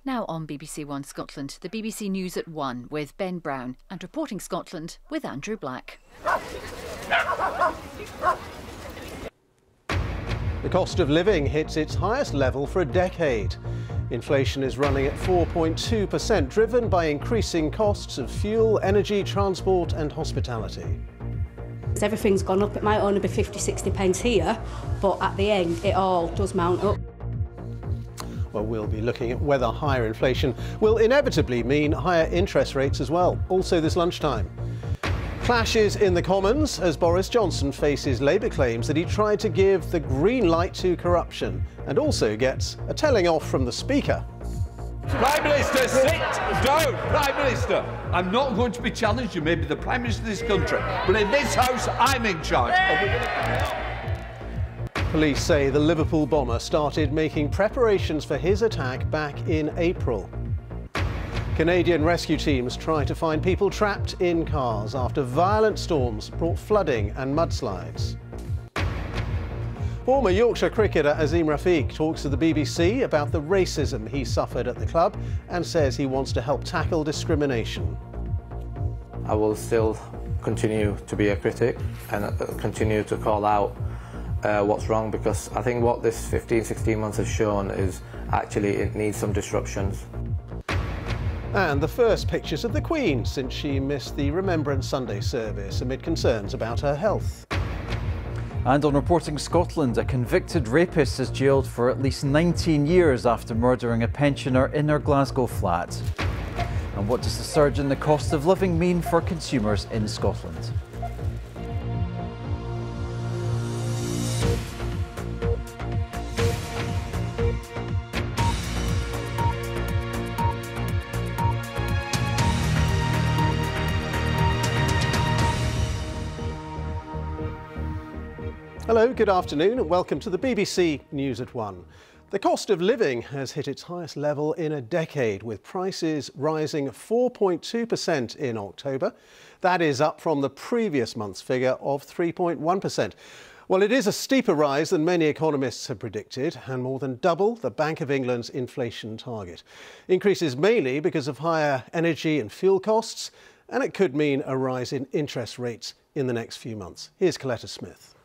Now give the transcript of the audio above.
Now on BBC One Scotland, the BBC News at 1 with Ben Brown and Reporting Scotland with Andrew Black. The cost of living hits its highest level for a decade. Inflation is running at 4.2%, driven by increasing costs of fuel, energy, transport and hospitality. Everything's gone up. It might only be 50-60 pence here, but at the end it all does mount up. Well, we'll be looking at whether higher inflation will inevitably mean higher interest rates as well, also this lunchtime. Clashes in the Commons as Boris Johnson faces Labour claims that he tried to give the green light to corruption and also gets a telling off from the Speaker. Prime Minister, sit down! Prime Minister, I'm not going to be challenged. You may be the Prime Minister of this country, but in this House, I'm in charge. Police say the Liverpool bomber started making preparations for his attack back in April. Canadian rescue teams try to find people trapped in cars after violent storms brought flooding and mudslides. Former Yorkshire cricketer Azeem Rafiq talks to the BBC about the racism he suffered at the club and says he wants to help tackle discrimination. I will still continue to be a critic and continue to call out what's wrong, because I think what this 15-16 months has shown is actually it needs some disruptions. And the first pictures of the Queen since she missed the Remembrance Sunday service amid concerns about her health. And on Reporting Scotland, a convicted rapist is jailed for at least 19 years after murdering a pensioner in her Glasgow flat. And what does the surge in the cost of living mean for consumers in Scotland? Hello, good afternoon and welcome to the BBC News at 1. The cost of living has hit its highest level in a decade, with prices rising 4.2% in October. That is up from the previous month's figure of 3.1%. Well, it is a steeper rise than many economists had predicted and more than double the Bank of England's inflation target. Increases mainly because of higher energy and fuel costs, and it could mean a rise in interest rates in the next few months. Here's Coletta Smith.